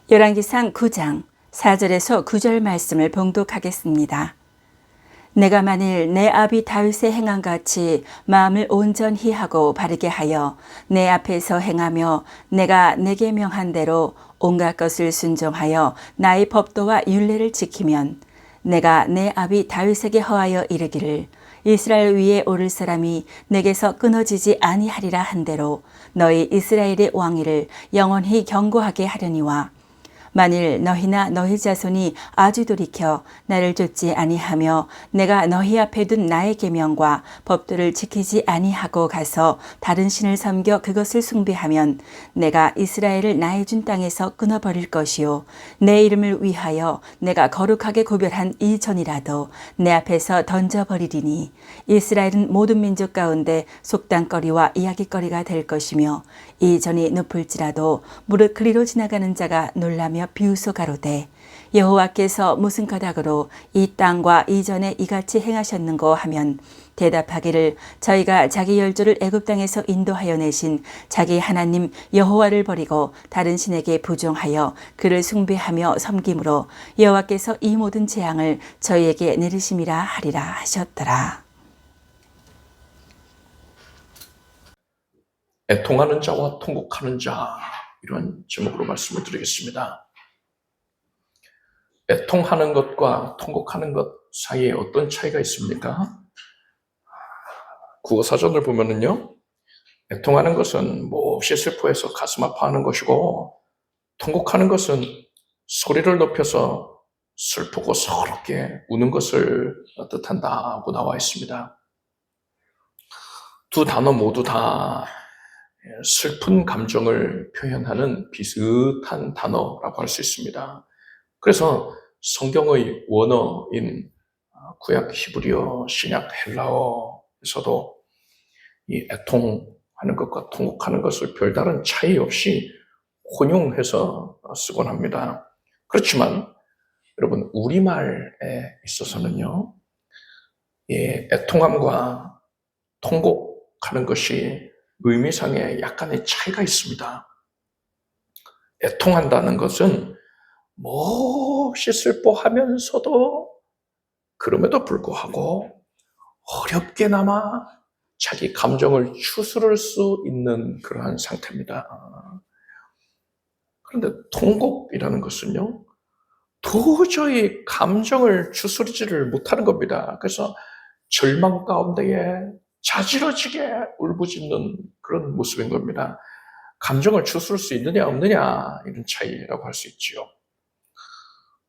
열왕기상 9장 4절에서 9절 말씀을 봉독하겠습니다. 내가 만일 내 아비 다윗의 행한 같이 마음을 온전히 하고 바르게 하여 내 앞에서 행하며 내가 내게 명한 대로 온갖 것을 순종하여 나의 법도와 율례를 지키면 내가 내 아비 다윗에게 허하여 이르기를 이스라엘 위에 오를 사람이 내게서 끊어지지 아니하리라 한 대로 너희 이스라엘의 왕위를 영원히 견고하게 하려니와 만일 너희나 너희 자손이 아주 돌이켜 나를 좇지 아니하며 내가 너희 앞에 둔 나의 계명과 법도를 지키지 아니하고 가서 다른 신을 섬겨 그것을 숭배하면 내가 이스라엘을 나의 준 땅에서 끊어버릴 것이요 내 이름을 위하여 내가 거룩하게 구별한 이 전이라도 내 앞에서 던져버리리니 이스라엘은 모든 민족 가운데 속단거리와 이야기거리가 될 것이며 이 전이 높을지라도 무릇 그리로 지나가는 자가 놀라며 비웃어 가로되 여호와께서 무슨 까닭으로 이 땅과 이전에 이같이 행하셨는고 하면 대답하기를 저희가 자기 열조를 애굽 땅에서 인도하여 내신 자기 하나님 여호와를 버리고 다른 신에게 부종하여 그를 숭배하며 섬김으로 여호와께서 이 모든 재앙을 저희에게 내리심이라 하리라 하셨더라. 애통하는 자와 통곡하는 자, 이런 제목으로 말씀을 드리겠습니다. 애통하는 것과 통곡하는 것 사이에 어떤 차이가 있습니까? 국어사전을 보면은요, 애통하는 것은 몹시 슬퍼해서 가슴 아파하는 것이고, 통곡하는 것은 소리를 높여서 슬프고 서럽게 우는 것을 뜻한다고 나와 있습니다. 두 단어 모두 다 슬픈 감정을 표현하는 비슷한 단어라고 할 수 있습니다. 그래서 성경의 원어인 구약 히브리어, 신약 헬라어에서도 이 애통하는 것과 통곡하는 것을 별다른 차이 없이 혼용해서 쓰곤 합니다. 그렇지만 여러분, 우리말에 있어서는요, 이 애통함과 통곡하는 것이 의미상에 약간의 차이가 있습니다. 애통한다는 것은 몹시 슬퍼하면서도 그럼에도 불구하고 어렵게나마 자기 감정을 추스를 수 있는 그러한 상태입니다. 그런데 통곡이라는 것은요, 도저히 감정을 추스리지를 못하는 겁니다. 그래서 절망 가운데에 자지러지게 울부짖는 그런 모습인 겁니다. 감정을 추스를 수 있느냐 없느냐, 이런 차이라고 할 수 있지요.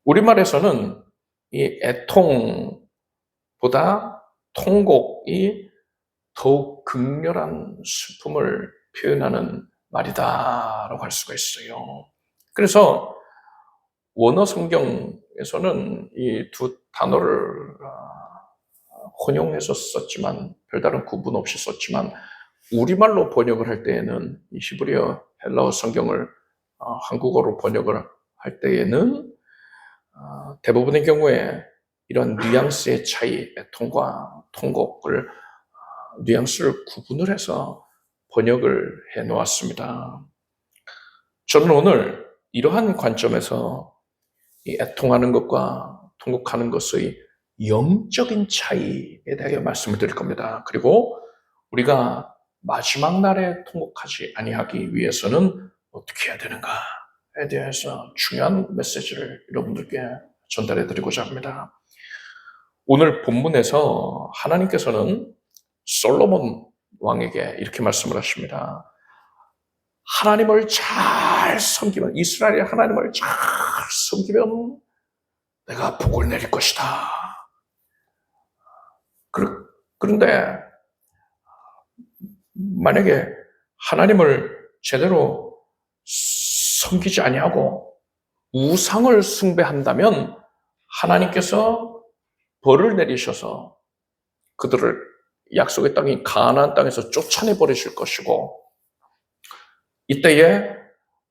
우리말에서는 이 애통보다 통곡이 더욱 극렬한 슬픔을 표현하는 말이다라고 할 수가 있어요. 그래서 원어 성경에서는 이 두 단어를 혼용해서 썼지만, 별다른 구분 없이 썼지만, 우리말로 번역을 할 때에는, 이 히브리어 헬라어 성경을 한국어로 번역을 할 때에는 대부분의 경우에 이런 뉘앙스의 차이, 애통과 통곡을 뉘앙스를 구분을 해서 번역을 해 놓았습니다. 저는 오늘 이러한 관점에서 이 애통하는 것과 통곡하는 것의 영적인 차이에 대하여 말씀을 드릴 겁니다. 그리고 우리가 마지막 날에 통곡하지 아니하기 위해서는 어떻게 해야 되는가에 대해서 중요한 메시지를 여러분들께 전달해 드리고자 합니다. 오늘 본문에서 하나님께서는 솔로몬 왕에게 이렇게 말씀을 하십니다. 하나님을 잘 섬기면, 이스라엘의 하나님을 잘 섬기면 내가 복을 내릴 것이다. 그런데 만약에 하나님을 제대로 섬기지 아니하고 우상을 숭배한다면 하나님께서 벌을 내리셔서 그들을 약속의 땅인 가나안 땅에서 쫓아내 버리실 것이고, 이때에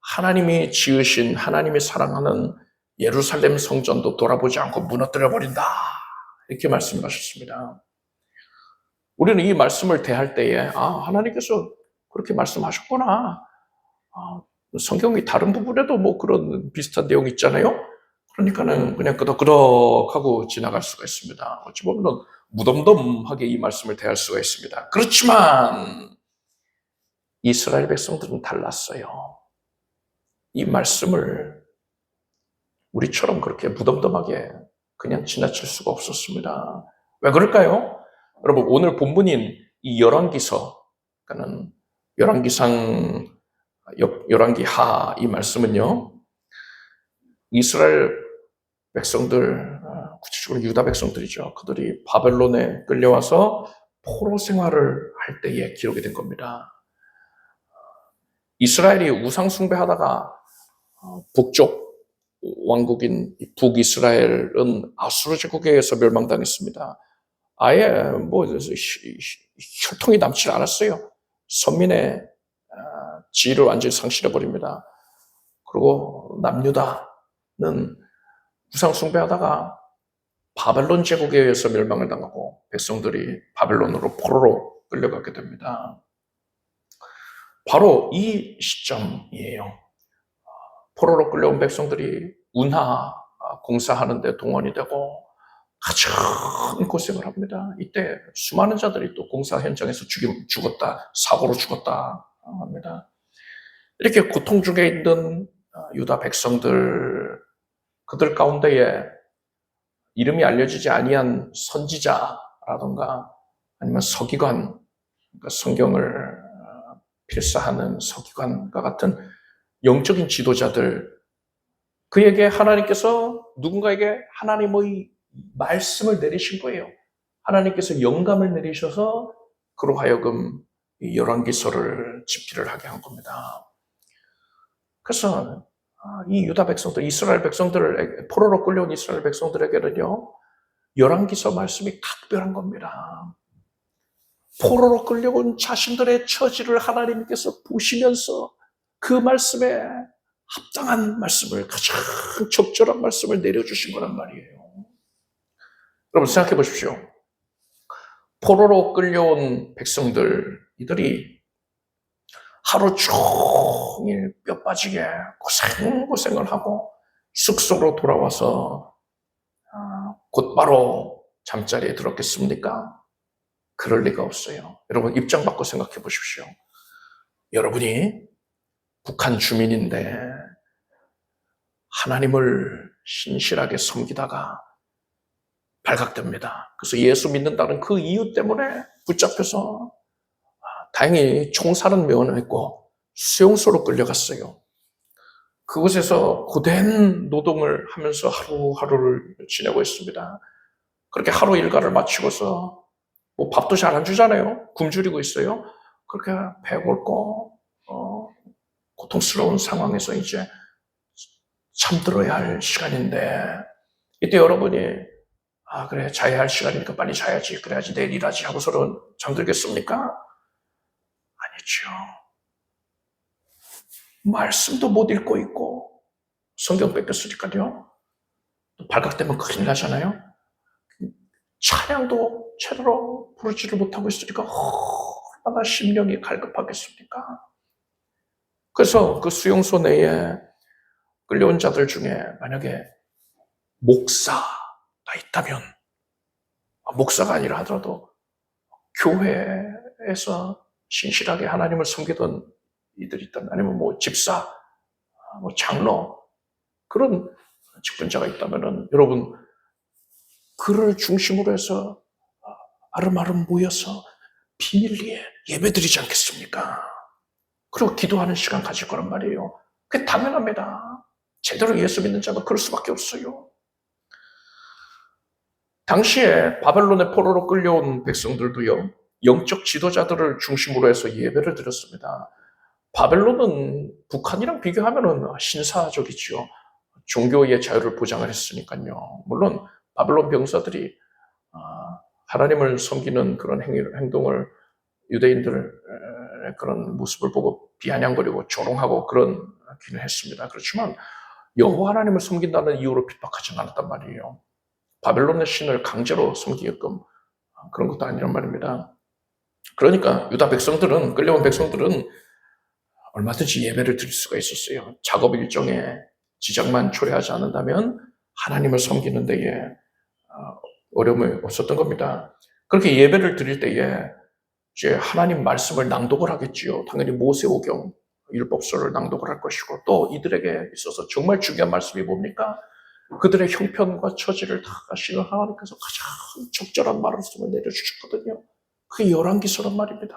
하나님이 지으신, 하나님이 사랑하는 예루살렘 성전도 돌아보지 않고 무너뜨려 버린다, 이렇게 말씀하셨습니다. 우리는 이 말씀을 대할 때에 하나님께서 그렇게 말씀하셨구나, 성경이 다른 부분에도 뭐 그런 비슷한 내용이 있잖아요. 그러니까는 그냥 끄덕끄덕하고 지나갈 수가 있습니다. 어찌 보면 무덤덤하게 이 말씀을 대할 수가 있습니다. 그렇지만 이스라엘 백성들은 달랐어요. 이 말씀을 우리처럼 그렇게 무덤덤하게 그냥 지나칠 수가 없었습니다. 왜 그럴까요? 여러분, 오늘 본문인 이 열왕기서, 그러니까는 열왕기상, 열왕기하 이 말씀은요, 이스라엘 백성들, 구체적으로 유다 백성들이죠. 그들이 바벨론에 끌려와서 포로 생활을 할 때에 기록이 된 겁니다. 이스라엘이 우상 숭배하다가 북쪽 왕국인 북이스라엘은 아수르 제국에 의해서 멸망당했습니다. 아예 뭐 혈통이 남지 않았어요. 선민의 지위를 완전히 상실해 버립니다. 그리고 남유다는 우상 숭배하다가 바벨론 제국에 의해서 멸망을 당하고 백성들이 바벨론으로 포로로 끌려가게 됩니다. 바로 이 시점이에요. 포로로 끌려온 백성들이 운하 공사하는데 동원이 되고 가장 고생을 합니다. 이때 수많은 자들이 또 공사 현장에서 죽었다, 사고로 죽었다 합니다. 이렇게 고통 중에 있는 유다 백성들, 그들 가운데에 이름이 알려지지 아니한 선지자라던가 아니면 서기관, 그러니까 성경을 필사하는 서기관과 같은 영적인 지도자들, 그에게 하나님께서 누군가에게 하나님의 말씀을 내리신 거예요. 하나님께서 영감을 내리셔서 그로 하여금 열왕기서를 집필을 하게 한 겁니다. 그래서 이 유다 백성들, 이스라엘 백성들을 포로로 끌려온 이스라엘 백성들에게는요, 열왕기서 말씀이 각별한 겁니다. 포로로 끌려온 자신들의 처지를 하나님께서 보시면서 그 말씀에 합당한 말씀을, 가장 적절한 말씀을 내려주신 거란 말이에요. 여러분 생각해 보십시오. 포로로 끌려온 백성들, 이들이 하루 종일 뼈 빠지게 고생을 하고 숙소로 돌아와서 곧바로 잠자리에 들었겠습니까? 그럴 리가 없어요. 여러분 입장 바꿔 생각해 보십시오. 여러분이 북한 주민인데 하나님을 신실하게 섬기다가 발각됩니다. 그래서 예수 믿는다는 그 이유 때문에 붙잡혀서 다행히 총살은 면했고 수용소로 끌려갔어요. 그곳에서 고된 노동을 하면서 하루하루를 지내고 있습니다. 그렇게 하루 일과를 마치고서 뭐 밥도 잘 안 주잖아요. 굶주리고 있어요. 그렇게 배고프고 고통스러운 상황에서 이제 잠들어야 할 시간인데, 이때 여러분이 그래 자야 할 시간이니까 빨리 자야지, 그래야지 내일 일하지 하고서는 잠들겠습니까? 아니죠. 말씀도 못 읽고 있고 성경 뺏겼으니까요. 발각되면 큰일 나잖아요. 찬양도 제대로 부르지를 못하고 있으니까 얼마나 심령이 갈급하겠습니까? 그래서 그 수용소 내에 끌려온 자들 중에 만약에 목사가 있다면, 목사가 아니라 하더라도 교회에서 신실하게 하나님을 섬기던 이들이 있다면, 아니면 뭐 집사, 뭐 장로, 그런 직분자가 있다면은 여러분 그를 중심으로 해서 아름아름 모여서 비밀리에 예배드리지 않겠습니까? 그리고 기도하는 시간 가질 거란 말이에요. 그게 당연합니다. 제대로 예수 믿는 자가 그럴 수밖에 없어요. 당시에 바벨론의 포로로 끌려온 백성들도요, 영적 지도자들을 중심으로 해서 예배를 드렸습니다. 바벨론은 북한이랑 비교하면은 신사적이지요. 종교의 자유를 보장을 했으니까요. 물론 바벨론 병사들이 하나님을 섬기는 그런 행동을, 유대인들의 그런 모습을 보고 비아냥거리고 조롱하고 그런기는 했습니다. 그렇지만 여호와 하나님을 섬긴다는 이유로 핍박하지 않았단 말이에요. 바벨론의 신을 강제로 섬기게끔 그런 것도 아니란 말입니다. 그러니까 유다 백성들은, 끌려온 백성들은 얼마든지 예배를 드릴 수가 있었어요. 작업 일정에 지장만 초래하지 않는다면 하나님을 섬기는 데에 어려움이 없었던 겁니다. 그렇게 예배를 드릴 때에 이제 하나님 말씀을 낭독을 하겠지요. 당연히 모세오경, 율법서를 낭독을 할 것이고, 또 이들에게 있어서 정말 중요한 말씀이 뭡니까? 그들의 형편과 처지를 다 아시는 하나님께서 가장 적절한 말씀을 내려주셨거든요. 그게 열왕기서란 말입니다.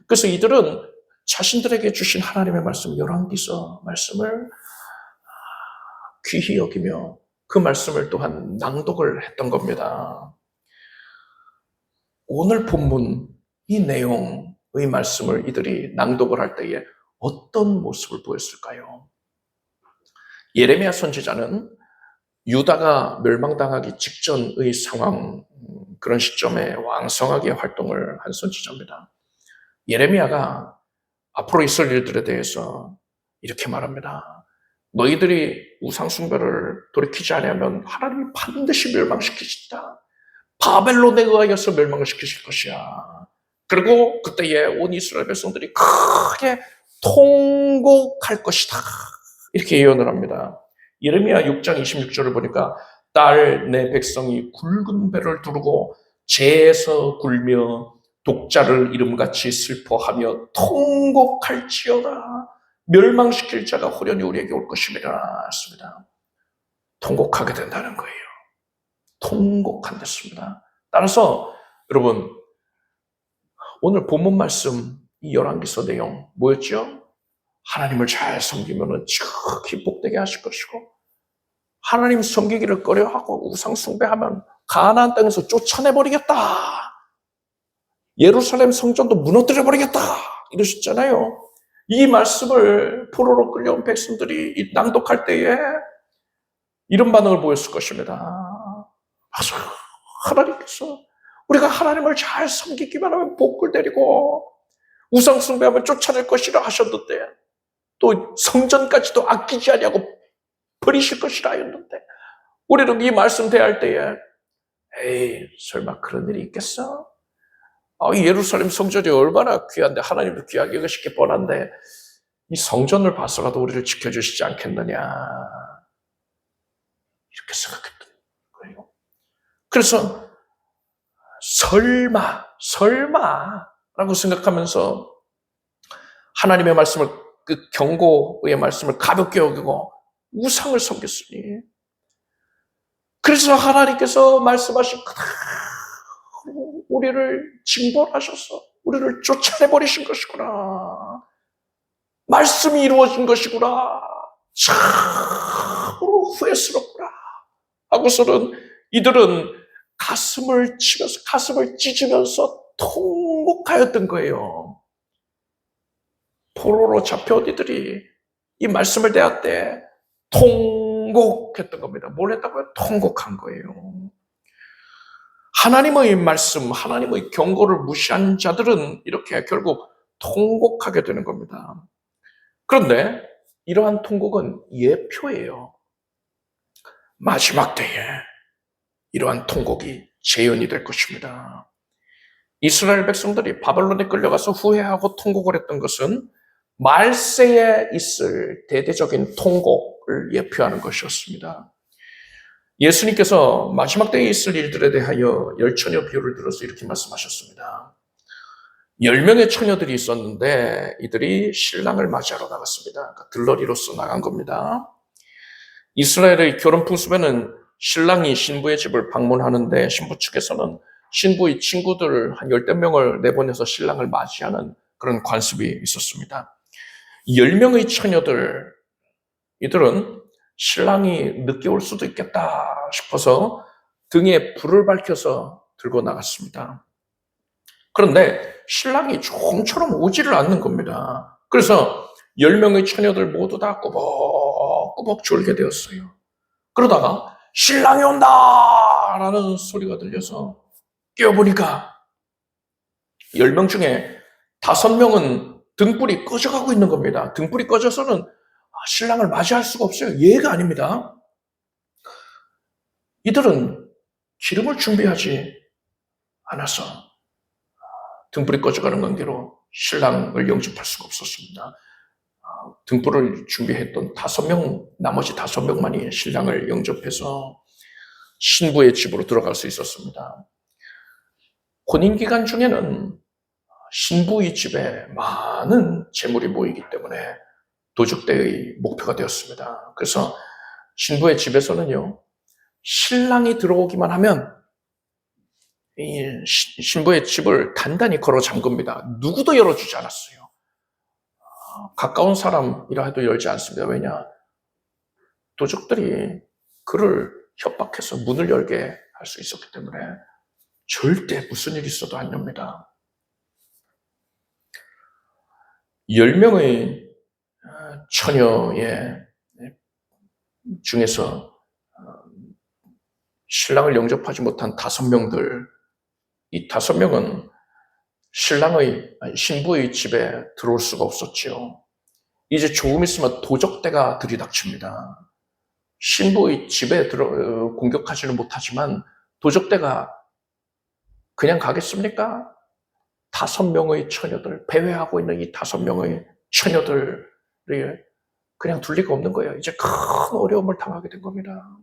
그래서 이들은 자신들에게 주신 하나님의 말씀, 열왕기서 말씀을 귀히 여기며 그 말씀을 또한 낭독을 했던 겁니다. 오늘 본문 이 내용의 말씀을 이들이 낭독을 할 때에 어떤 모습을 보였을까요? 예레미야 선지자는 유다가 멸망당하기 직전의 상황, 그런 시점에 왕성하게 활동을 한 선지자입니다. 예레미야가 앞으로 있을 일들에 대해서 이렇게 말합니다. 너희들이 우상숭배를 돌이키지 않으면 하나님이 반드시 멸망시키신다. 바벨론에 의하여서 멸망을 시키실 것이야. 그리고 그때에 온 이스라엘 백성들이 크게 통곡할 것이다. 이렇게 예언을 합니다. 예레미야 6장 26절을 보니까 딸 내 백성이 굵은 배를 두르고 재에서 굴며 독자를 이름같이 슬퍼하며 통곡할지어다. 멸망시킬 자가 호련히 우리에게 올 것임이라 했습니다. 통곡하게 된다는 거예요. 통곡한댔습니다. 따라서 여러분, 오늘 본문 말씀 이 열왕기서 내용 뭐였죠? 하나님을 잘 섬기면 지극히 복되게 하실 것이고, 하나님 섬기기를 꺼려하고 우상 숭배하면 가나안 땅에서 쫓아내버리겠다. 예루살렘 성전도 무너뜨려버리겠다. 이러셨잖아요. 이 말씀을 포로로 끌려온 백성들이 낭독할 때에 이런 반응을 보였을 것입니다. 맞아요. 하나님께서 우리가 하나님을 잘 섬기기만 하면 복을 내리고 우상 숭배하면 쫓아낼 것이라 하셨는데, 또 성전까지도 아끼지 아니하고 버리실 것이라 하였는데, 우리는 이 말씀 대할 때에 에이 설마 그런 일이 있겠어? 예루살렘 성전이 얼마나 귀한데, 하나님도 귀하게 여기실 게 뻔한데 이 성전을 봐서라도 우리를 지켜주시지 않겠느냐, 이렇게 생각했던 거예요. 그래서 설마라고 생각하면서 하나님의 말씀을, 그 경고의 말씀을 가볍게 여기고 우상을 섬겼으니, 그래서 하나님께서 말씀하신 그대로 우리를 징벌하셔서 우리를 쫓아내버리신 것이구나. 말씀이 이루어진 것이구나. 참으로 후회스럽구나 하고서는 이들은 가슴을 치면서, 가슴을 찢으면서 통곡하였던 거예요. 포로로 잡혀온 이들이 이 말씀을 대할 때 통곡했던 겁니다. 뭘 했다고요? 통곡한 거예요. 하나님의 말씀, 하나님의 경고를 무시한 자들은 이렇게 결국 통곡하게 되는 겁니다. 그런데 이러한 통곡은 예표예요. 마지막 때에 이러한 통곡이 재현이 될 것입니다. 이스라엘 백성들이 바벨론에 끌려가서 후회하고 통곡을 했던 것은 말세에 있을 대대적인 통곡을 예표하는 것이었습니다. 예수님께서 마지막 때에 있을 일들에 대하여 열처녀 비유를 들어서 이렇게 말씀하셨습니다. 10명의 처녀들이 있었는데 이들이 신랑을 맞이하러 나갔습니다. 그러니까 들러리로서 나간 겁니다. 이스라엘의 결혼 풍습에는 신랑이 신부의 집을 방문하는데 신부 측에서는 신부의 친구들 한 10명을 내보내서 신랑을 맞이하는 그런 관습이 있었습니다. 10명의 처녀들, 이들은 신랑이 늦게 올 수도 있겠다 싶어서 등에 불을 밝혀서 들고 나갔습니다. 그런데 신랑이 좀처럼 오지를 않는 겁니다. 그래서 10명의 처녀들 모두 다 꾸벅꾸벅 졸게 되었어요. 그러다가 신랑이 온다! 라는 소리가 들려서 깨어보니까 10명 중에 5명은 등불이 꺼져가고 있는 겁니다. 등불이 꺼져서는 신랑을 맞이할 수가 없어요. 예가 아닙니다. 이들은 기름을 준비하지 않아서 등불이 꺼져가는 관계로 신랑을 영접할 수가 없었습니다. 등불을 준비했던 나머지 5명만이 신랑을 영접해서 신부의 집으로 들어갈 수 있었습니다. 혼인 기간 중에는 신부의 집에 많은 재물이 모이기 때문에 도적대의 목표가 되었습니다. 그래서 신부의 집에서는요, 신랑이 들어오기만 하면 이 신부의 집을 단단히 걸어 잠깁니다. 누구도 열어주지 않았어요. 가까운 사람이라 해도 열지 않습니다. 왜냐? 도적들이 그를 협박해서 문을 열게 할 수 있었기 때문에 절대 무슨 일이 있어도 안 엽니다. 10명의 처녀의 중에서 신랑을 영접하지 못한 5명들, 이 5명은 신부의 집에 들어올 수가 없었지요. 이제 조금 있으면 도적대가 들이닥칩니다. 신부의 집에 공격하지는 못하지만 도적대가 그냥 가겠습니까? 5명의 처녀들, 배회하고 있는 이 5명의 처녀들이 그냥 둘 리가 없는 거예요. 이제 큰 어려움을 당하게 된 겁니다.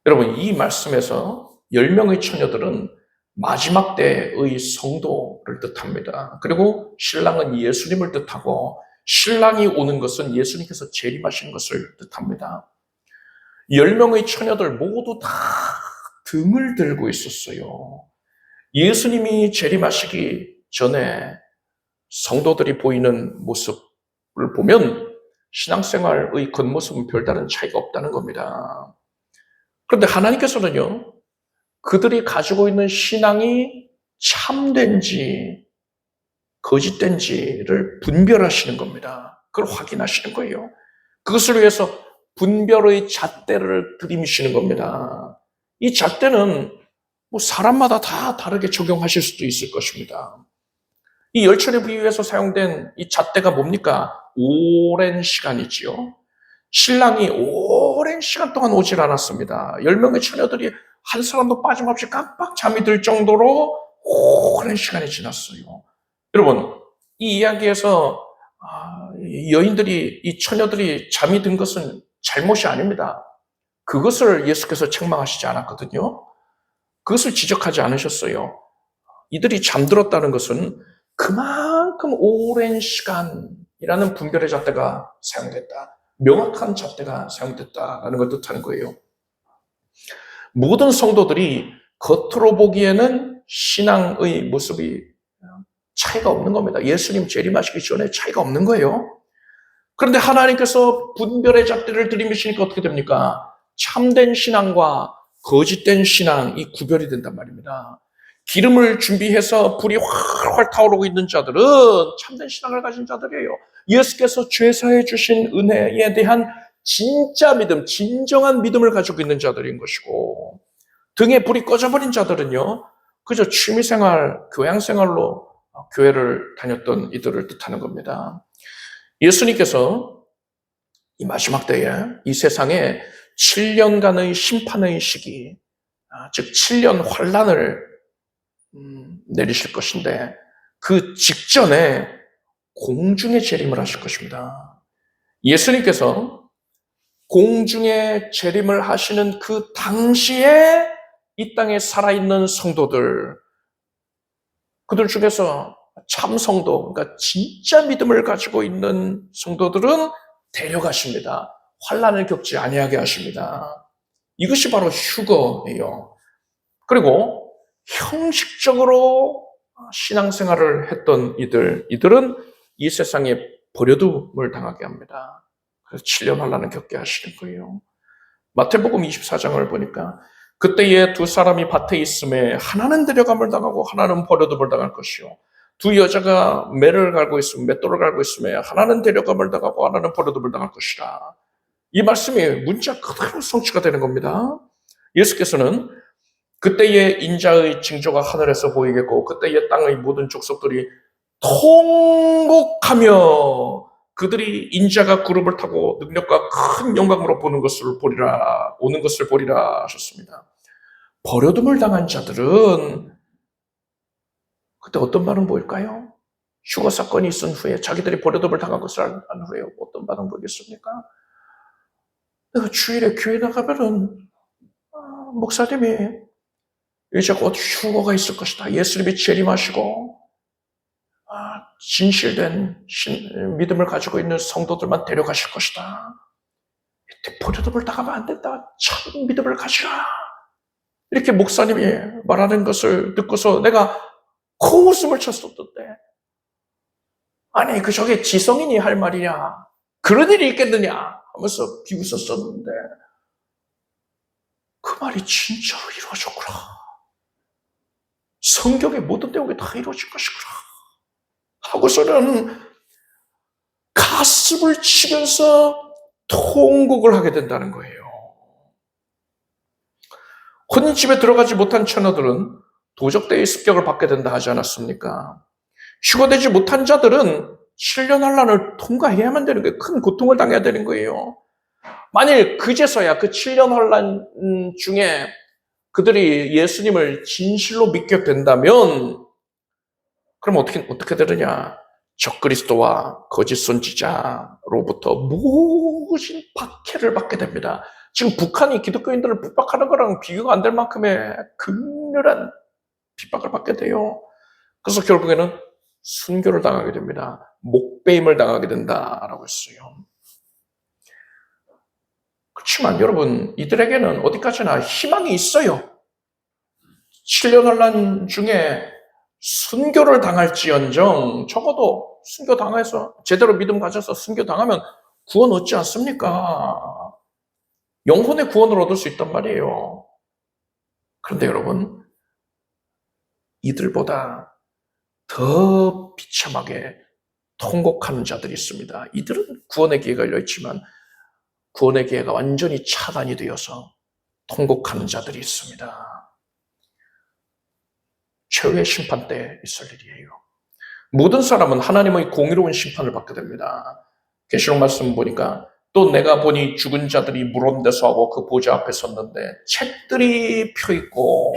여러분, 이 말씀에서 10명의 처녀들은 마지막 때의 성도를 뜻합니다. 그리고 신랑은 예수님을 뜻하고 신랑이 오는 것은 예수님께서 재림하신 것을 뜻합니다. 10명의 처녀들 모두 다 등을 들고 있었어요. 예수님이 재림하시기 전에 성도들이 보이는 모습을 보면 신앙생활의 겉모습은 별다른 차이가 없다는 겁니다. 그런데 하나님께서는요, 그들이 가지고 있는 신앙이 참된지 거짓된지를 분별하시는 겁니다. 그걸 확인하시는 거예요. 그것을 위해서 분별의 잣대를 들이미시는 겁니다. 이 잣대는 사람마다 다 다르게 적용하실 수도 있을 것입니다. 이 열처리 비유에서 사용된 이 잣대가 뭡니까? 오랜 시간이지요. 신랑이 오랜 시간 동안 오질 않았습니다. 10명의 처녀들이 한 사람도 빠짐없이 깜빡 잠이 들 정도로 오랜 시간이 지났어요. 여러분, 이 이야기에서 이 처녀들이 잠이 든 것은 잘못이 아닙니다. 그것을 예수께서 책망하시지 않았거든요. 그것을 지적하지 않으셨어요. 이들이 잠들었다는 것은 그만큼 오랜 시간이라는 분별의 잣대가 사용됐다. 명확한 잣대가 사용됐다라는 걸 뜻하는 거예요. 모든 성도들이 겉으로 보기에는 신앙의 모습이 차이가 없는 겁니다. 예수님 재림하시기 전에 차이가 없는 거예요. 그런데 하나님께서 분별의 잣대를 들이미시니까 어떻게 됩니까? 참된 신앙과 거짓된 신앙이 구별이 된단 말입니다. 기름을 준비해서 불이 활활 타오르고 있는 자들은 참된 신앙을 가진 자들이에요. 예수께서 죄사해 주신 은혜에 대한 진짜 믿음, 진정한 믿음을 가지고 있는 자들인 것이고, 등에 불이 꺼져버린 자들은요, 그저 취미생활, 교양생활로 교회를 다녔던 이들을 뜻하는 겁니다. 예수님께서 이 마지막 때에 이 세상에 7년간의 심판의 시기, 즉 7년 환란을 내리실 것인데 그 직전에 공중에 재림을 하실 것입니다. 예수님께서 공중에 재림을 하시는 그 당시에 이 땅에 살아있는 성도들, 그들 중에서 참성도, 그러니까 진짜 믿음을 가지고 있는 성도들은 데려가십니다. 환란을 겪지 아니하게 하십니다. 이것이 바로 휴거예요. 그리고 형식적으로 신앙생활을 했던 이들은 이 세상에 버려둠을 당하게 합니다. 그래서 7년 환란을 겪게 하시는 거예요. 마태복음 24장을 보니까 그때에 두 사람이 밭에 있음에 하나는 데려감을 당하고 하나는 버려둠을 당할 것이요. 두 여자가 매를 갈고 있으면 맷돌을 갈고 있음에 하나는 데려감을 당하고 하나는 버려둠을 당할 것이라. 이 말씀이 문자 그대로 성취가 되는 겁니다. 예수께서는 그때의 인자의 징조가 하늘에서 보이겠고 그때의 땅의 모든 족속들이 통곡하며 그들이 인자가 구름을 타고 능력과 큰 영광으로 오는 것을 보리라 하셨습니다. 버려둠을 당한 자들은 그때 어떤 반응 보일까요? 휴거 사건이 있은 후에 자기들이 버려둠을 당한 것을 안 후에 어떤 반응 보이겠습니까? 내가 주일에 교회 나가면은 목사님이 이제 곧 휴거가 있을 것이다. 예수님이 재림하시고 진실된 믿음을 가지고 있는 성도들만 데려가실 것이다. 이때 버려둠을 당하면 안 된다. 참 믿음을 가지라. 이렇게 목사님이 말하는 것을 듣고서 내가 코웃음을 쳤었던데, 아니 저게 지성인이 할 말이냐, 그런 일이 있겠느냐 하면서 비웃었었는데 그 말이 진짜로 이루어졌구나. 성경의 모든 내용이 다 이루어진 것이구나 하고서는 가슴을 치면서 통곡을 하게 된다는 거예요. 혼인집에 들어가지 못한 처녀들은 도적대의 습격을 받게 된다 하지 않았습니까? 휴거되지 못한 자들은 7년 환란을 통과해야만 되는 거예요. 큰 고통을 당해야 되는 거예요. 만일 그제서야 그 7년 환란 중에 그들이 예수님을 진실로 믿게 된다면 그럼 어떻게 되느냐? 적그리스도와 거짓 선지자로부터 모진 박해를 받게 됩니다. 지금 북한이 기독교인들을 핍박하는 거랑 비교가 안 될 만큼의 극렬한 핍박을 받게 돼요. 그래서 결국에는 순교를 당하게 됩니다. 목배임을 당하게 된다라고 했어요. 그렇지만 여러분, 이들에게는 어디까지나 희망이 있어요. 7년 환란 중에 순교를 당할지언정 적어도 순교 당해서 제대로 믿음 가져서 순교 당하면 구원 얻지 않습니까? 영혼의 구원을 얻을 수 있단 말이에요. 그런데 여러분, 이들보다 더 비참하게 통곡하는 자들이 있습니다. 이들은 구원의 기회가 열려있지만 구원의 기회가 완전히 차단이 되어서 통곡하는 자들이 있습니다. 최후의 심판 때 있을 일이에요. 모든 사람은 하나님의 공의로운 심판을 받게 됩니다. 계시록 말씀 보니까 또 내가 보니 죽은 자들이 물온대서 그 보좌 앞에 섰는데 책들이 펴있고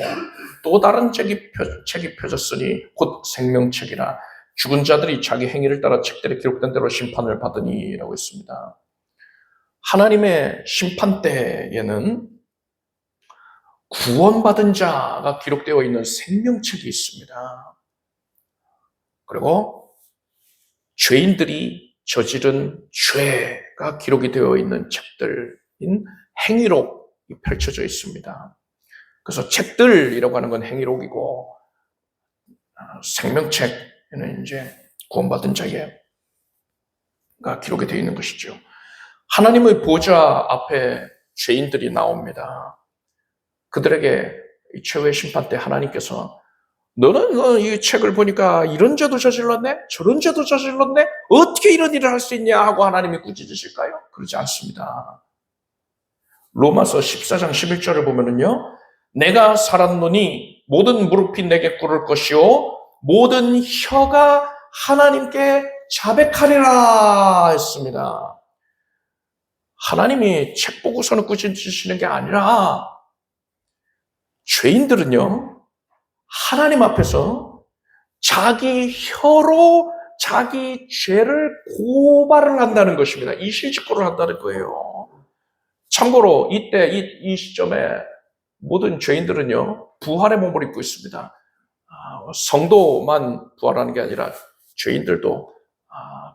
또 다른 책이 펴졌으니 곧 생명책이라 죽은 자들이 자기 행위를 따라 책들에 기록된 대로 심판을 받으니 라고 했습니다. 하나님의 심판 때에는 구원받은 자가 기록되어 있는 생명책이 있습니다. 그리고 죄인들이 저지른 죄가 기록이 되어 있는 책들인 행위록이 펼쳐져 있습니다. 그래서 책들이라고 하는 건 행위록이고 생명책에는 이제 구원받은 자가 기록이 되어 있는 것이죠. 하나님의 보좌 앞에 죄인들이 나옵니다. 그들에게 이 최후의 심판 때 하나님께서 너는 이 책을 보니까 이런 죄도 저질렀네? 저런 죄도 저질렀네? 어떻게 이런 일을 할 수 있냐? 하고 하나님이 꾸짖으실까요? 그러지 않습니다. 로마서 14장 11절을 보면은요, 내가 살았노니 모든 무릎이 내게 꿇을 것이요 모든 혀가 하나님께 자백하리라 했습니다. 하나님이 책 보고서는 꾸짖으시는 게 아니라 죄인들은요, 하나님 앞에서 자기 혀로 자기 죄를 고발을 한다는 것입니다. 이실직고를 한다는 거예요. 참고로 이때 이 시점에 모든 죄인들은요, 부활의 몸을 입고 있습니다. 성도만 부활하는 게 아니라 죄인들도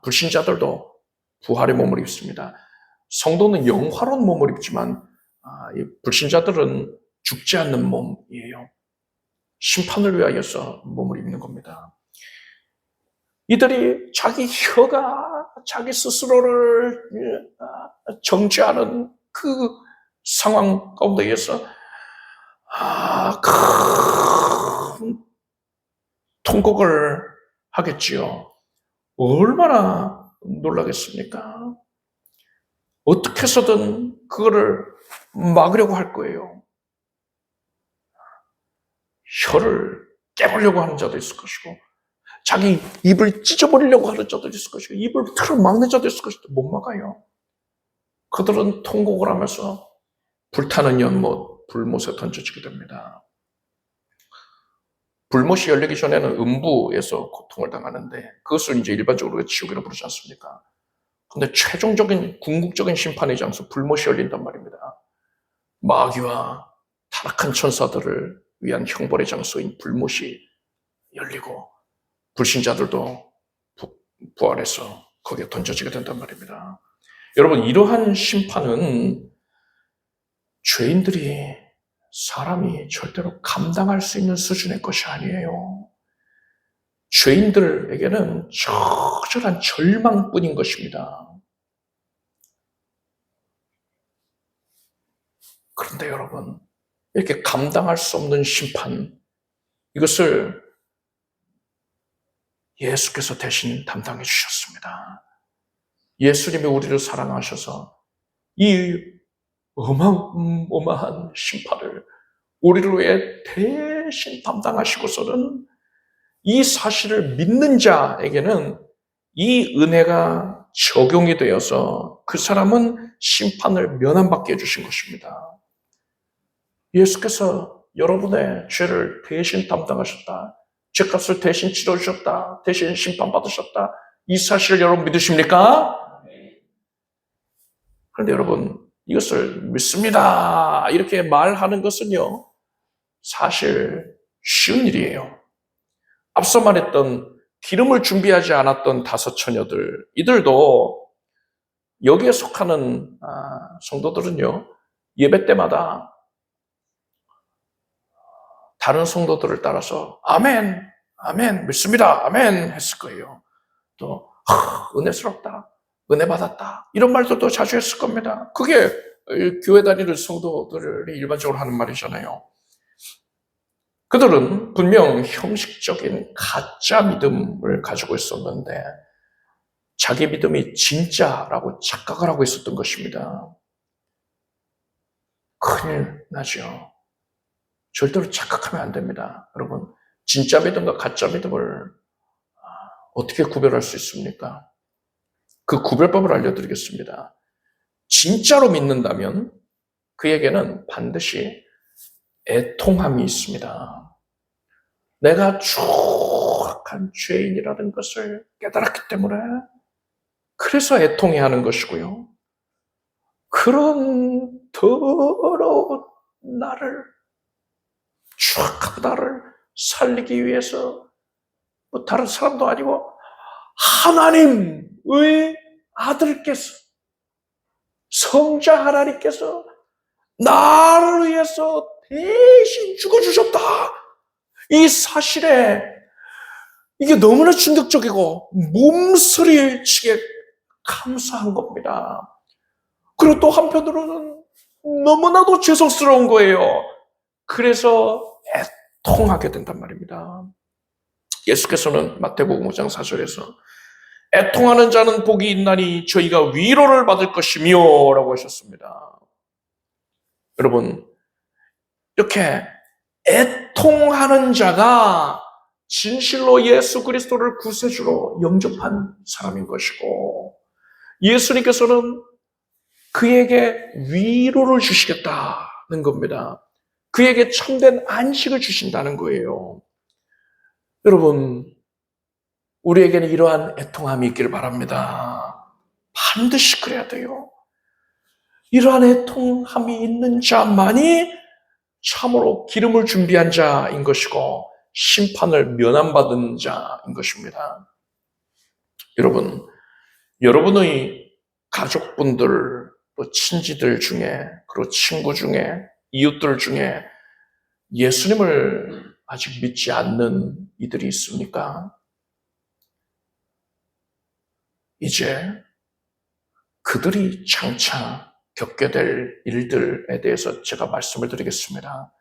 불신자들도 부활의 몸을 입습니다. 성도는 영화로운 몸을 입지만 이 불신자들은 죽지 않는 몸이에요. 심판을 위하여서 몸을 입는 겁니다. 이들이 자기 혀가 자기 스스로를 정죄하는 그 상황 가운데에서 큰 통곡을 하겠지요. 얼마나 놀라겠습니까? 어떻게 해서든 그거를 막으려고 할 거예요. 혀를 깨물려고 하는 자도 있을 것이고 자기 입을 찢어버리려고 하는 자도 있을 것이고 입을 틀어 막는 자도 있을 것이고 못 막아요. 그들은 통곡을 하면서 불타는 연못, 불못에 던져지게 됩니다. 불못이 열리기 전에는 음부에서 고통을 당하는데 그것을 이제 일반적으로 지옥이라고 부르지 않습니까? 근데 최종적인 궁극적인 심판의 장소 불못이 열린단 말입니다. 마귀와 타락한 천사들을 위한 형벌의 장소인 불못이 열리고 불신자들도 부활해서 거기에 던져지게 된단 말입니다. 여러분, 이러한 심판은 죄인들이 사람이 절대로 감당할 수 있는 수준의 것이 아니에요. 죄인들에게는 처절한 절망뿐인 것입니다. 그런데 여러분, 이렇게 감당할 수 없는 심판, 이것을 예수께서 대신 담당해 주셨습니다. 예수님이 우리를 사랑하셔서 이 어마어마한 심판을 우리를 위해 대신 담당하시고서는 이 사실을 믿는 자에게는 이 은혜가 적용이 되어서 그 사람은 심판을 면함받게 해주신 것입니다. 예수께서 여러분의 죄를 대신 담당하셨다. 죄값을 대신 치러주셨다. 대신 심판받으셨다. 이 사실을 여러분 믿으십니까? 그런데 여러분, 이것을 믿습니다. 이렇게 말하는 것은요, 사실 쉬운 일이에요. 앞서 말했던 기름을 준비하지 않았던 5 처녀들, 이들도 여기에 속하는 성도들은요, 예배 때마다 다른 성도들을 따라서 아멘, 아멘, 믿습니다, 아멘 했을 거예요. 또 은혜스럽다, 은혜 받았다, 이런 말도 자주 했을 겁니다. 그게 교회 다니는 성도들이 일반적으로 하는 말이잖아요. 그들은 분명 형식적인 가짜 믿음을 가지고 있었는데 자기 믿음이 진짜라고 착각을 하고 있었던 것입니다. 큰일 나죠. 절대로 착각하면 안 됩니다. 여러분, 진짜 믿음과 가짜 믿음을 어떻게 구별할 수 있습니까? 그 구별법을 알려드리겠습니다. 진짜로 믿는다면 그에게는 반드시 애통함이 있습니다. 내가 추악한 죄인이라는 것을 깨달았기 때문에 그래서 애통해야 하는 것이고요. 그런 더러운 나를, 추악한 나를 살리기 위해서 다른 사람도 아니고 하나님의 아들께서, 성자 하나님께서 나를 위해서 대신 죽어주셨다. 이 사실에 이게 너무나 충격적이고 몸서리치게 감사한 겁니다. 그리고 또 한편으로는 너무나도 죄송스러운 거예요. 그래서 애통하게 된단 말입니다. 예수께서는 마태복음 5장 4절에서 애통하는 자는 복이 있나니 저희가 위로를 받을 것이며 라고 하셨습니다. 여러분, 이렇게 애통하는 자가 진실로 예수 그리스도를 구세주로 영접한 사람인 것이고, 예수님께서는 그에게 위로를 주시겠다는 겁니다. 그에게 참된 안식을 주신다는 거예요. 여러분, 우리에게는 이러한 애통함이 있기를 바랍니다. 반드시 그래야 돼요. 이러한 애통함이 있는 자만이 참으로 기름을 준비한 자인 것이고 심판을 면함받은 자인 것입니다. 여러분, 여러분의 가족분들, 또 친지들 중에, 그리고 친구 중에, 이웃들 중에 예수님을 아직 믿지 않는 이들이 있습니까? 이제 그들이 장차 겪게 될 일들에 대해서 제가 말씀을 드리겠습니다.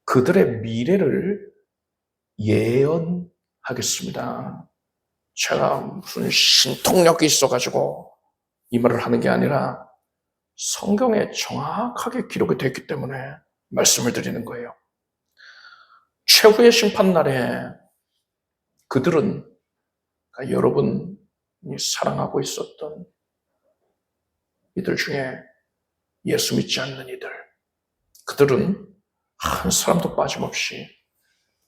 그들의 미래를 예언하겠습니다. 제가 무슨 신통력이 있어가지고 이 말을 하는 게 아니라 성경에 정확하게 기록이 되어 있기 때문에 말씀을 드리는 거예요. 최후의 심판날에 그들은, 그러니까 여러분이 사랑하고 있었던 이들 중에 예수 믿지 않는 이들, 그들은 한 사람도 빠짐없이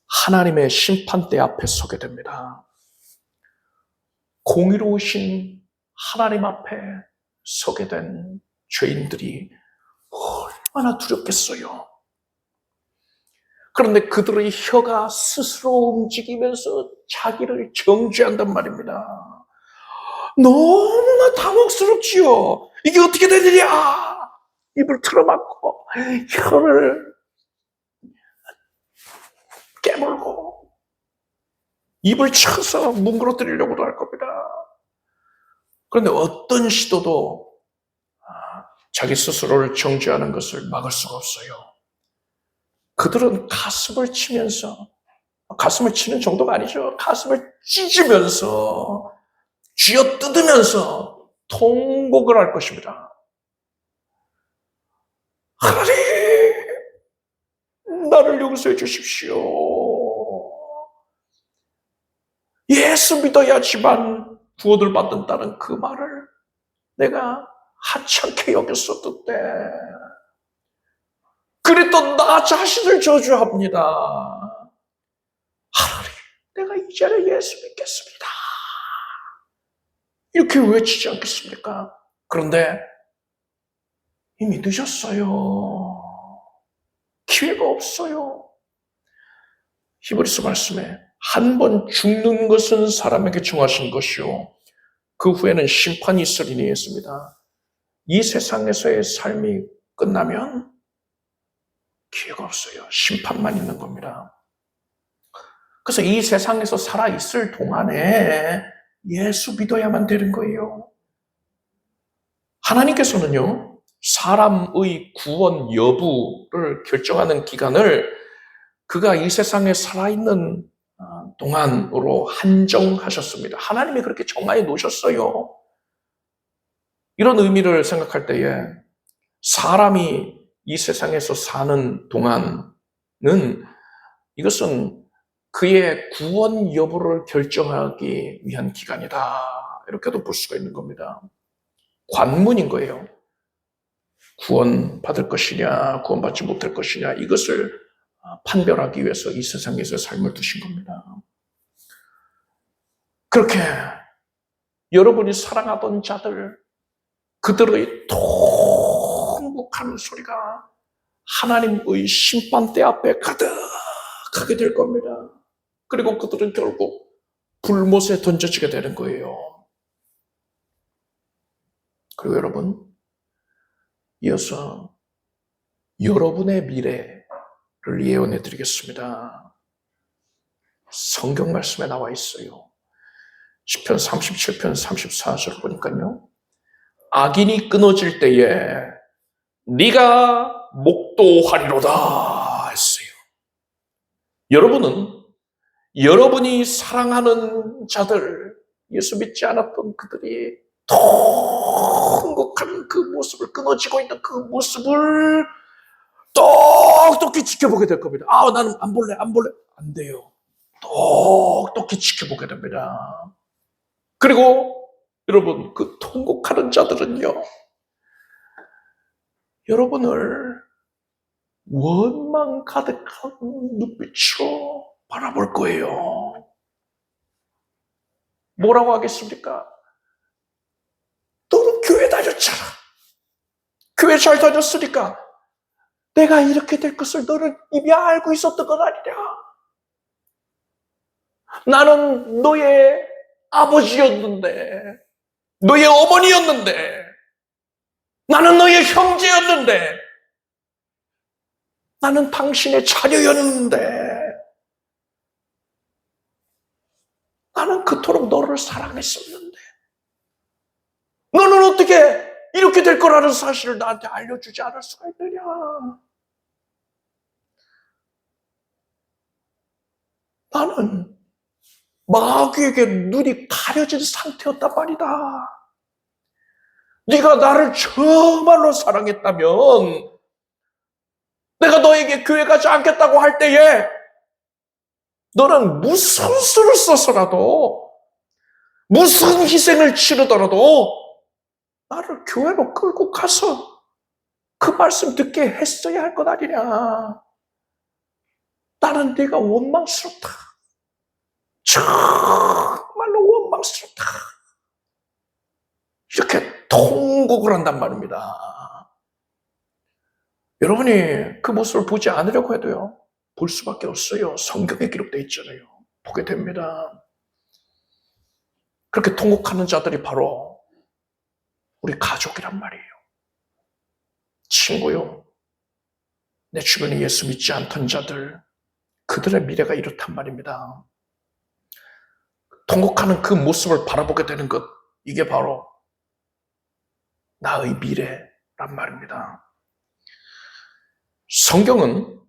하나님의 심판대 앞에 서게 됩니다. 공의로우신 하나님 앞에 서게 된 죄인들이 얼마나 두렵겠어요. 그런데 그들의 혀가 스스로 움직이면서 자기를 정죄한단 말입니다. 너무나 당혹스럽지요. 이게 어떻게 된 일이야? 입을 틀어막고 혀를 깨물고 입을 쳐서 뭉그러뜨리려고도 할 겁니다. 그런데 어떤 시도도 자기 스스로를 정죄하는 것을 막을 수가 없어요. 그들은 가슴을 치면서, 가슴을 치는 정도가 아니죠. 가슴을 찢으면서, 쥐어뜯으면서 통곡을 할 것입니다. 하나님, 나를 용서해 주십시오. 예수 믿어야지만 구원을 받는다는 그 말을 내가 하찮게 여겼었는데, 그랬던 나 자신을 저주합니다. 하나님, 내가 이제는 예수 믿겠습니다. 이렇게 외치지 않겠습니까? 그런데 이미 늦었어요. 기회가 없어요. 히브리서 말씀에 한 번 죽는 것은 사람에게 정하신 것이요 그 후에는 심판이 있으리니 했습니다. 이 세상에서의 삶이 끝나면 기회가 없어요. 심판만 있는 겁니다. 그래서 이 세상에서 살아있을 동안에 예수 믿어야만 되는 거예요. 하나님께서는요, 사람의 구원 여부를 결정하는 기간을 그가 이 세상에 살아있는 동안으로 한정하셨습니다. 하나님이 그렇게 정하여 놓으셨어요. 이런 의미를 생각할 때에 사람이 이 세상에서 사는 동안은 이것은 그의 구원 여부를 결정하기 위한 기간이다. 이렇게도 볼 수가 있는 겁니다. 관문인 거예요. 구원 받을 것이냐, 구원 받지 못할 것이냐, 이것을 판별하기 위해서 이 세상에서 삶을 두신 겁니다. 그렇게 여러분이 사랑하던 자들, 그들의 통곡하는 소리가 하나님의 심판대 앞에 가득하게 될 겁니다. 그리고 그들은 결국 불못에 던져지게 되는 거예요. 그리고 여러분, 이어서 여러분의 미래를 예언해 드리겠습니다. 성경 말씀에 나와 있어요. 시편 37편 34절 보니까요. 악인이 끊어질 때에 네가 목도하리로다 했어요. 여러분은 여러분이 사랑하는 자들, 예수 믿지 않았던 그들이 통곡하는 그 모습을, 끊어지고 있는 그 모습을 똑똑히 지켜보게 될 겁니다. 나는 안 볼래. 안 돼요. 똑똑히 지켜보게 됩니다. 그리고 여러분, 그 통곡하는 자들은요, 여러분을 원망 가득한 눈빛으로 바라볼 거예요. 뭐라고 하겠습니까? 너는 교회 다녔잖아. 교회 잘 다녔으니까 내가 이렇게 될 것을 너는 이미 알고 있었던 건 아니냐. 나는 너의 아버지였는데, 너의 어머니였는데, 나는 너의 형제였는데, 나는 당신의 자녀였는데, 나는 그토록 너를 사랑했었는데, 너는 어떻게 이렇게 될 거라는 사실을 나한테 알려주지 않을 수가 있느냐. 나는 마귀에게 눈이 가려진 상태였단 말이다. 네가 나를 정말로 사랑했다면 내가 너에게 교회 가지 않겠다고 할 때에 너는 무슨 수를 써서라도 무슨 희생을 치르더라도 나를 교회로 끌고 가서 그 말씀 듣게 했어야 할 것 아니냐. 나는 네가 원망스럽다. 정말로 원망스럽다. 이렇게 통곡을 한단 말입니다. 여러분이 그 모습을 보지 않으려고 해도요, 볼 수밖에 없어요. 성경에 기록되어 있잖아요. 보게 됩니다. 그렇게 통곡하는 자들이 바로 우리 가족이란 말이에요. 친구요. 내 주변에 예수 믿지 않던 자들, 그들의 미래가 이렇단 말입니다. 통곡하는 그 모습을 바라보게 되는 것, 이게 바로 나의 미래란 말입니다. 성경은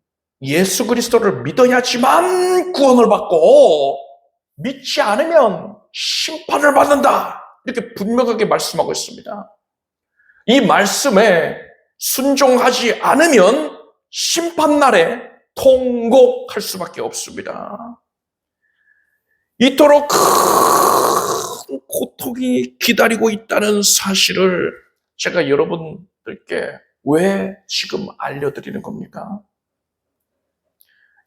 예수 그리스도를 믿어야지만 구원을 받고 믿지 않으면 심판을 받는다. 이렇게 분명하게 말씀하고 있습니다. 이 말씀에 순종하지 않으면 심판날에 통곡할 수밖에 없습니다. 이토록 큰 고통이 기다리고 있다는 사실을 제가 여러분들께 왜 지금 알려드리는 겁니까?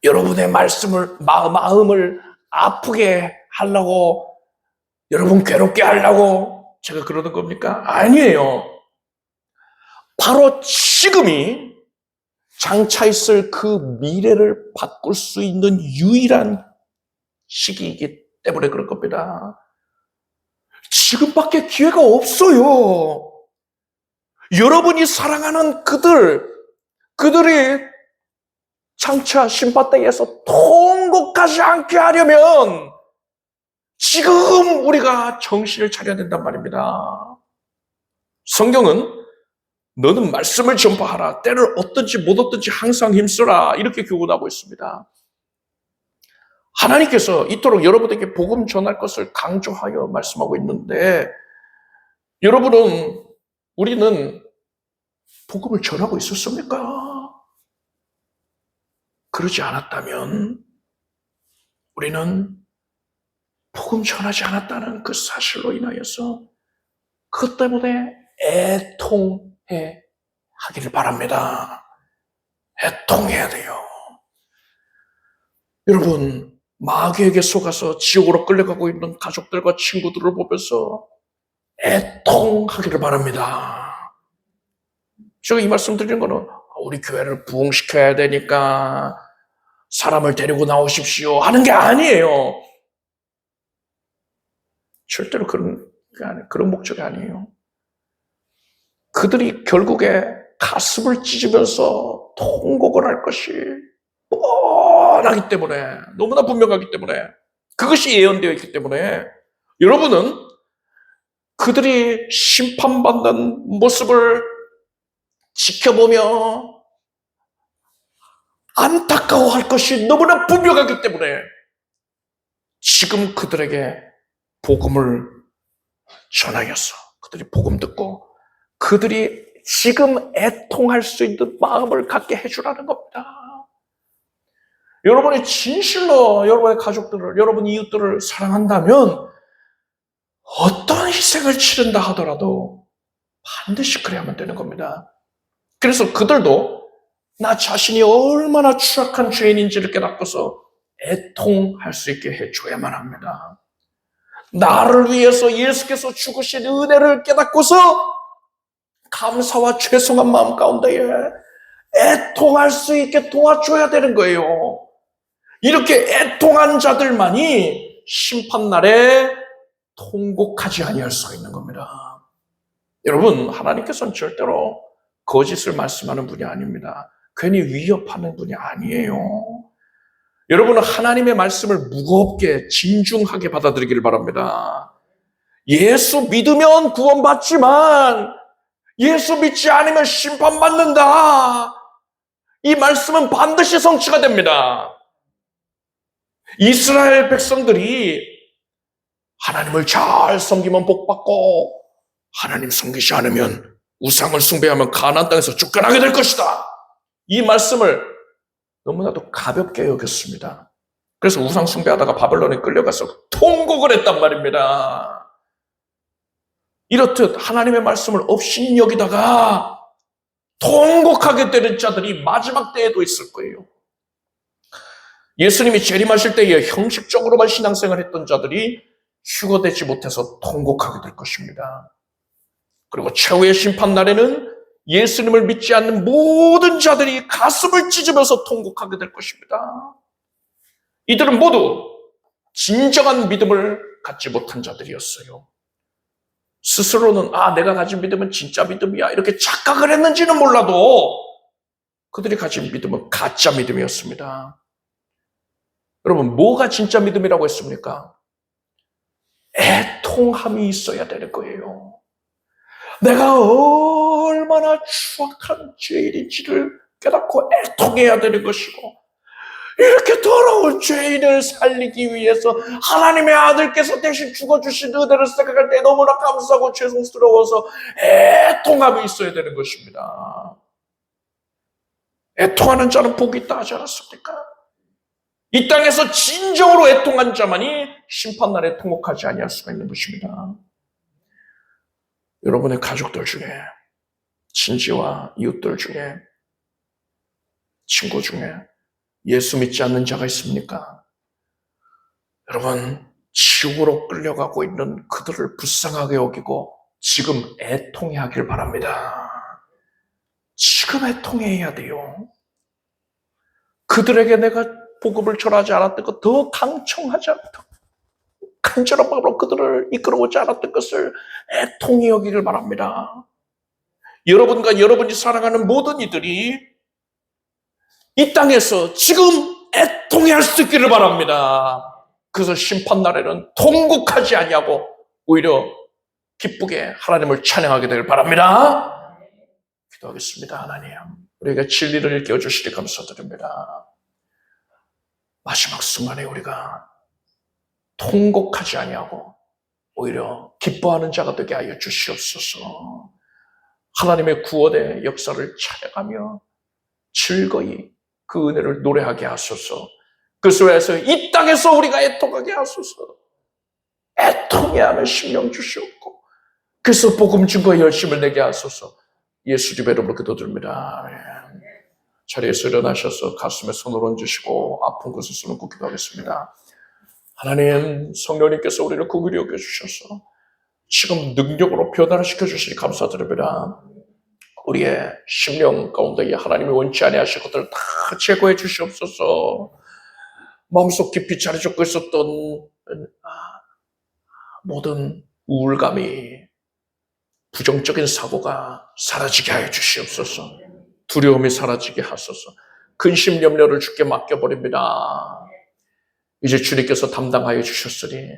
여러분의 마음을 아프게 하려고, 여러분 괴롭게 하려고 제가 그러는 겁니까? 아니에요. 바로 지금이 장차 있을 그 미래를 바꿀 수 있는 유일한 시기이기 때문에 그럴 겁니다. 지금밖에 기회가 없어요. 여러분이 사랑하는 그들이 장차 심판대에서 통곡하지 않게 하려면 지금 우리가 정신을 차려야 된단 말입니다. 성경은 너는 말씀을 전파하라. 때를 얻든지 못 얻든지 항상 힘쓰라. 이렇게 교훈하고 있습니다. 하나님께서 이토록 여러분에게 복음 전할 것을 강조하여 말씀하고 있는데, 우리는 복음을 전하고 있었습니까? 그러지 않았다면 우리는 복음 전하지 않았다는 그 사실로 인하여서 그것 때문에 애통해 하기를 바랍니다. 애통해야 돼요. 여러분, 마귀에게 속아서 지옥으로 끌려가고 있는 가족들과 친구들을 보면서 애통하기를 바랍니다. 제가 이 말씀 드리는 거는 우리 교회를 부흥시켜야 되니까 사람을 데리고 나오십시오 하는 게 아니에요. 절대로 그런 목적이 아니에요. 그들이 결국에 가슴을 찢으면서 통곡을 할 것이 뻔하기 때문에, 너무나 분명하기 때문에, 그것이 예언되어 있기 때문에 여러분은 그들이 심판받는 모습을 지켜보며 안타까워할 것이 너무나 분명하기 때문에 지금 그들에게 복음을 전하여서 그들이 복음 듣고 그들이 지금 애통할 수 있는 마음을 갖게 해주라는 겁니다. 여러분이 진실로 여러분의 가족들을, 여러분 이웃들을 사랑한다면 어떤 희생을 치른다 하더라도 반드시 그래야만 되는 겁니다. 그래서 그들도 나 자신이 얼마나 추악한 죄인인지를 깨닫고서 애통할 수 있게 해줘야만 합니다. 나를 위해서 예수께서 죽으신 은혜를 깨닫고서 감사와 죄송한 마음 가운데에 애통할 수 있게 도와줘야 되는 거예요. 이렇게 애통한 자들만이 심판날에 통곡하지 아니할 수가 있는 겁니다. 여러분, 하나님께서는 절대로 거짓을 말씀하는 분이 아닙니다. 괜히 위협하는 분이 아니에요. 여러분은 하나님의 말씀을 무겁게 진중하게 받아들이기를 바랍니다. 예수 믿으면 구원받지만 예수 믿지 않으면 심판받는다. 이 말씀은 반드시 성취가 됩니다. 이스라엘 백성들이 하나님을 잘 섬기면 복받고 하나님 섬기지 않으면 우상을 숭배하면 가나안 땅에서 쫓겨나게 될 것이다. 이 말씀을 너무나도 가볍게 여겼습니다. 그래서 우상 숭배하다가 바벨론에 끌려가서 통곡을 했단 말입니다. 이렇듯 하나님의 말씀을 없이 여기다가 통곡하게 되는 자들이 마지막 때에도 있을 거예요. 예수님이 재림하실 때에 형식적으로만 신앙생활 했던 자들이 휴거되지 못해서 통곡하게 될 것입니다. 그리고 최후의 심판날에는 예수님을 믿지 않는 모든 자들이 가슴을 찢으면서 통곡하게 될 것입니다. 이들은 모두 진정한 믿음을 갖지 못한 자들이었어요. 스스로는 내가 가진 믿음은 진짜 믿음이야 이렇게 착각을 했는지는 몰라도 그들이 가진 믿음은 가짜 믿음이었습니다. 여러분, 뭐가 진짜 믿음이라고 했습니까? 애통함이 있어야 되는 거예요. 내가 얼마나 추악한 죄인인지를 깨닫고 애통해야 되는 것이고, 이렇게 더러운 죄인을 살리기 위해서 하나님의 아들께서 대신 죽어주신 은혜를 생각할 때 너무나 감사하고 죄송스러워서 애통함이 있어야 되는 것입니다. 애통하는 자는 복이 있다 하지 않았습니까? 이 땅에서 진정으로 애통한 자만이 심판날에 통곡하지 아니할 수가 있는 것입니다. 여러분의 가족들 중에, 친지와 이웃들 중에, 친구 중에 예수 믿지 않는 자가 있습니까? 여러분, 지옥으로 끌려가고 있는 그들을 불쌍하게 여기고 지금 애통해하길 바랍니다. 지금 애통해야 돼요. 그들에게 내가 복음을 전하지 않았던 것, 더 강청하지 않았던 간절한 마음으로 그들을 이끌어오지 않았던 것을 애통히 여기길 바랍니다. 여러분과 여러분이 사랑하는 모든 이들이 이 땅에서 지금 애통해할 수 있기를 바랍니다. 그래서 심판날에는 통곡하지 아니하고 오히려 기쁘게 하나님을 찬양하게 되길 바랍니다. 기도하겠습니다. 하나님, 우리가 진리를 일깨워 주시니 감사드립니다. 마지막 순간에 우리가 통곡하지 아니하고 오히려 기뻐하는 자가 되게 하여 주시옵소서. 하나님의 구원의 역사를 찬양하며 즐거이 그 은혜를 노래하게 하소서. 그것을 위해서 이 땅에서 우리가 애통하게 하소서. 애통해하는 심령 주시옵고 그래서 복음 증거의 열심을 내게 하소서. 예수님의 이름으로 기도드립니다. 자리에서 일어나셔서 가슴에 손을 얹으시고 아픈 곳에 손을 꽂기도 하겠습니다. 하나님, 성령님께서 우리를 긍휼히 여겨주셔서 지금 능력으로 변화를 시켜주시니 감사드립니다. 우리의 심령 가운데 하나님이 원치 아니하실 것들을 다 제거해 주시옵소서. 마음속 깊이 자리 잡고 있었던 모든 우울감이, 부정적인 사고가 사라지게 하여 주시옵소서. 두려움이 사라지게 하소서. 근심 염려를 주께 맡겨버립니다. 이제 주님께서 담당하여 주셨으니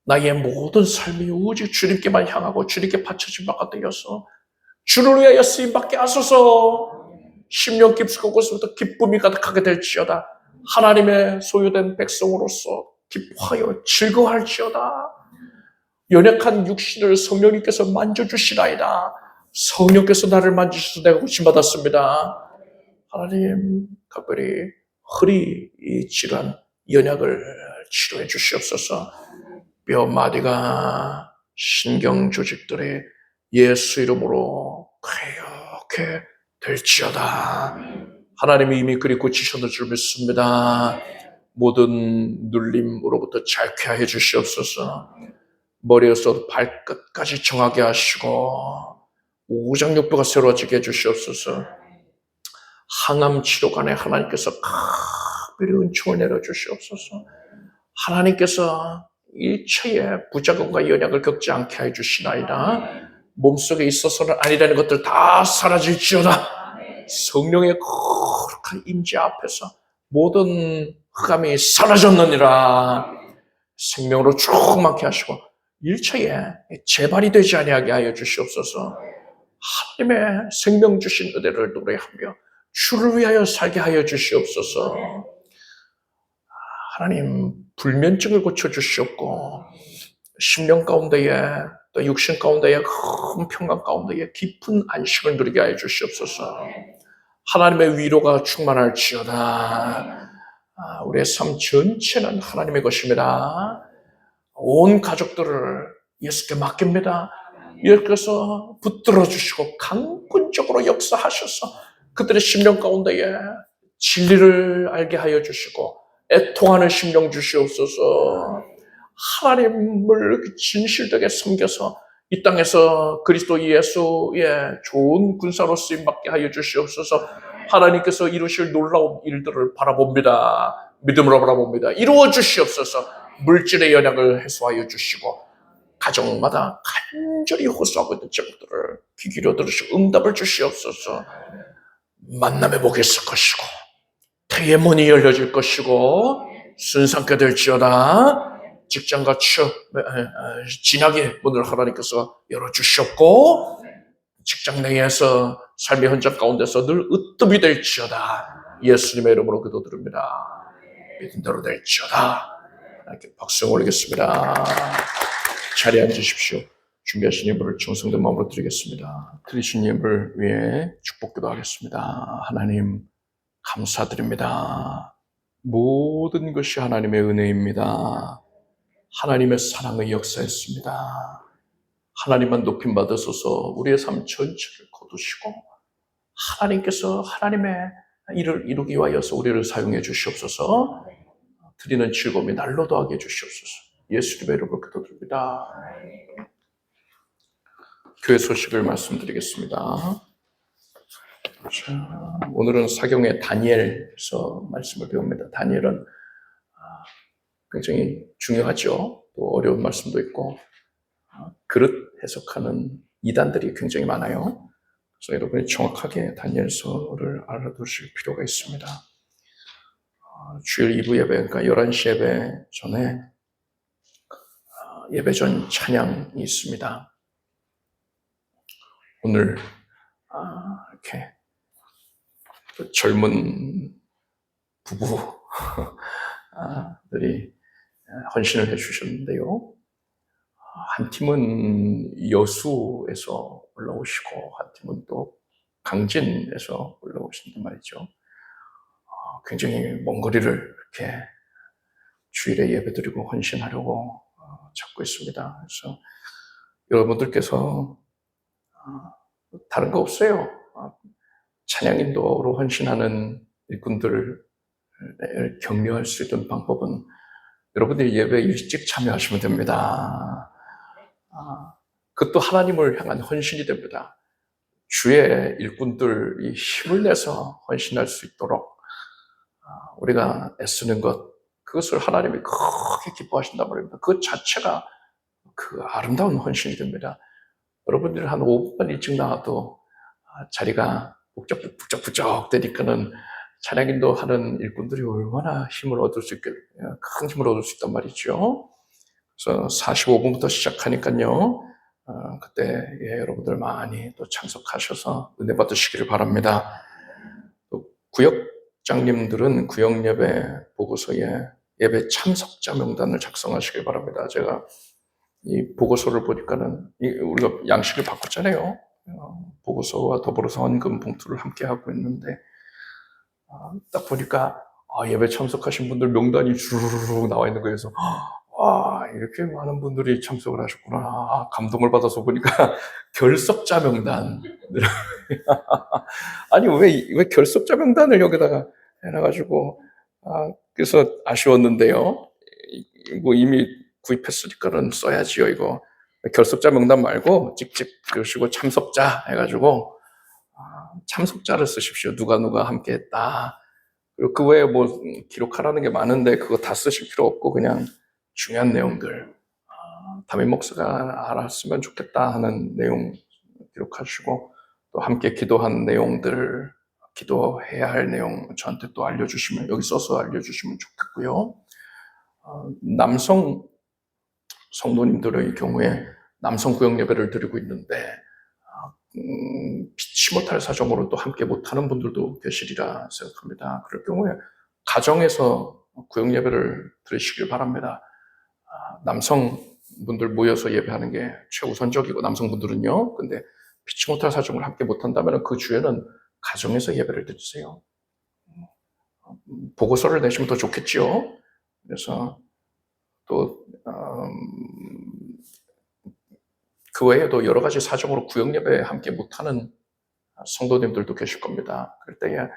나의 모든 삶이 오직 주님께만 향하고 주님께 바쳐진 바가 되어서 주를 위하여 쓰임받게 하소서. 심령 깊숙한 곳에서부터 기쁨이 가득하게 될지어다. 하나님의 소유된 백성으로서 기뻐하여 즐거워할지어다. 연약한 육신을 성령님께서 만져주시나이다. 성령께서 나를 만지셔서 내가 고침받았습니다. 하나님, 특별히 허리 질환, 연약을 치료해 주시옵소서. 뼈 마디가, 신경 조직들이 예수 이름으로 쾌역해 될지어다. 하나님이 이미 그리 고치셨는 줄 믿습니다. 모든 눌림으로부터 잘 쾌하여 주시옵소서. 머리에서 발끝까지 정하게 하시고 오장육부가 새로워지게 해주시옵소서. 항암 치료관에 하나님께서 특별히 은총을 내려주시옵소서. 하나님께서 일체의 부작용과 연약을 겪지 않게 해주시나이다. 몸속에 있어서는 아니라는 것들 다 사라질지어다. 성령의 거룩한 임재 앞에서 모든 흑암이 사라졌느니라. 생명으로 충만케 하시고 일체에 재발이 되지 아니하게 하여 주시옵소서. 하나님의 생명 주신 은혜를 노래하며 주를 위하여 살게 하여 주시옵소서. 하나님, 불면증을 고쳐주시옵고 심령 가운데에 또 육신 가운데에 큰 평강 가운데에 깊은 안식을 누리게 하여 주시옵소서. 하나님의 위로가 충만할지어다. 우리의 삶 전체는 하나님의 것입니다. 온 가족들을 예수께 맡깁니다. 예수께서 붙들어 주시고 강군적으로 역사하셔서 그들의 심령 가운데에 진리를 알게 하여 주시고 애통하는 심령 주시옵소서. 하나님을 진실되게 섬겨서 이 땅에서 그리스도 예수의 좋은 군사로 쓰임받게 하여 주시옵소서. 하나님께서 이루실 놀라운 일들을 바라봅니다. 믿음으로 바라봅니다. 이루어 주시옵소서. 물질의 연약을 해소하여 주시고 가정마다 간절히 호소하고 있는 제목들을 귀 기울여 들으시고 응답을 주시옵소서. 만남의 복이 있을 것이고 태의 문이 열려질 것이고 순상케 될지어다. 직장과 진학의 문을 하나님께서 열어주셨고 직장 내에서 삶의 현장 가운데서 늘 으뜸이 될지어다. 예수님의 이름으로 기도드립니다. 믿음대로 될지어다. 이렇게 박수 올리겠습니다. 자리에 앉으십시오. 준비하신 예물을 정성된 마음으로 드리겠습니다. 드리신 예물 위해 축복 기도하겠습니다. 하나님 감사드립니다. 모든 것이 하나님의 은혜입니다. 하나님의 사랑의 역사였습니다. 하나님만 높임 받으소서. 우리의 삶 전체를 거두시고 하나님께서 하나님의 일을 이루기 위하여서 우리를 사용해 주시옵소서. 드리는 즐거움이 날로 더하게 해 주시옵소서. 예수님의 이름으로 기도드립니다. 교회 소식을 말씀드리겠습니다. 자, 오늘은 사경의 다니엘에서 말씀을 배웁니다. 다니엘은 굉장히 중요하죠. 또 어려운 말씀도 있고 그릇 해석하는 이단들이 굉장히 많아요. 그래서 여러분이 정확하게 다니엘서를 알아두실 필요가 있습니다. 주일 2부 예배, 그러니까 11시 예배 전에 예배 전 찬양이 있습니다. 오늘 이렇게 젊은 부부들이 헌신을 해주셨는데요. 한 팀은 여수에서 올라오시고 한 팀은 또 강진에서 올라오신단 말이죠. 굉장히 먼 거리를 이렇게 주일에 예배드리고 헌신하려고 찾고 있습니다. 그래서 여러분들께서 다른 거 없어요. 찬양 인도로 헌신하는 일꾼들을 격려할 수 있는 방법은 여러분들이 예배에 일찍 참여하시면 됩니다. 그것도 하나님을 향한 헌신이 됩니다. 주의 일꾼들이 힘을 내서 헌신할 수 있도록 우리가 애쓰는 것, 그것을 하나님이 크게 기뻐하신단 말입니다. 그 자체가 그 아름다운 헌신이 됩니다. 여러분들이 한 5분만 일찍 나와도 자리가 북적북적 되니까는 찬양인도 하는 일꾼들이 얼마나 힘을 얻을 수 있게, 큰 힘을 얻을 수 있단 말이죠. 그래서 45분부터 시작하니까요. 그때 여러분들 많이 또 참석하셔서 은혜 받으시기를 바랍니다. 또 구역장님들은 구역 예배 보고서에 예배 참석자 명단을 작성하시길 바랍니다. 제가 이 보고서를 보니까는 우리가 양식을 바꿨잖아요. 보고서와 더불어서 헌금 봉투를 함께 하고 있는데 딱 보니까 예배 참석하신 분들 명단이 주르륵 나와 있는 거예요. 그래서 와, 이렇게 많은 분들이 참석을 하셨구나. 감동을 받아서 보니까 결석자 명단. 아니, 왜 결석자 명단을 여기다가 해놔가지고, 그래서 아쉬웠는데요. 뭐 이미 구입했으니까는 써야지요, 이거. 결석자 명단 말고, 직접 그러시고 참석자 해가지고, 참석자를 쓰십시오. 누가 함께 했다. 그리고 그 외에 뭐 기록하라는 게 많은데 그거 다 쓰실 필요 없고 그냥 중요한 내용들 담임 목사가 알았으면 좋겠다 하는 내용 기록하시고 또 함께 기도한 내용들 기도해야 할 내용 저한테 또 알려주시면 여기 써서 알려주시면 좋겠고요. 남성 성도님들의 경우에 남성 구역 예배를 드리고 있는데 피치 못할 사정으로 또 함께 못하는 분들도 계시리라 생각합니다. 그럴 경우에 가정에서 구역 예배를 드리시길 바랍니다. 남성분들 모여서 예배하는 게 최우선적이고 남성분들은요. 근데 피치 못할 사정을 함께 못한다면 그 주에는 가정에서 예배를 드리세요. 보고서를 내시면 더 좋겠죠. 그래서 또 그 외에도 여러 가지 사정으로 구역 예배에 함께 못하는 성도님들도 계실 겁니다. 그럴 때에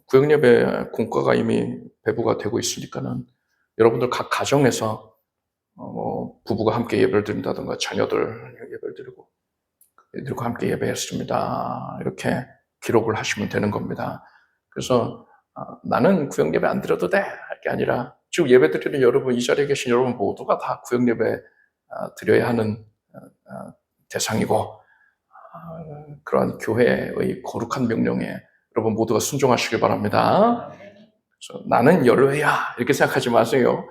구역예배 공과가 이미 배부가 되고 있으니까는 여러분들 각 가정에서 부부가 함께 예배를 드린다든가 자녀들 예배를 드리고 애들과 함께 예배했습니다. 이렇게 기록을 하시면 되는 겁니다. 그래서 나는 구역예배 안 드려도 돼 할 게 아니라 지금 예배 드리는 여러분, 이 자리에 계신 여러분 모두가 다 구역예배 드려야 하는 대상이고 그러한 교회의 거룩한 명령에 여러분 모두가 순종하시길 바랍니다. 그래서 나는 열외야 이렇게 생각하지 마세요.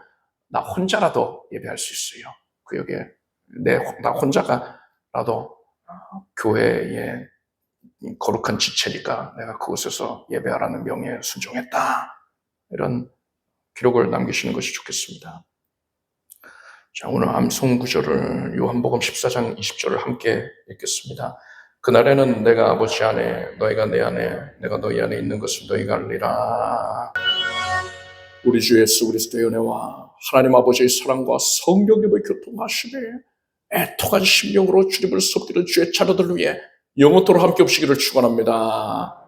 나 혼자라도 예배할 수 있어요. 구역에 나 혼자가라도 교회의 거룩한 지체니까 내가 그곳에서 예배하라는 명예에 순종했다. 이런 기록을 남기시는 것이 좋겠습니다. 자, 오늘 암송 구절을 요한복음 14장 20절을 함께 읽겠습니다. 그날에는 내가 아버지 안에 너희가 내 안에 내가 너희 안에 있는 것을 너희가 알리라. 우리 주 예수 그리스도의 은혜와 하나님 아버지의 사랑과 성령님의 교통하심에 애통한 심령으로 주님을 섬기는 주의 자녀들을 위해 영원토록 함께 없시기를 축원합니다.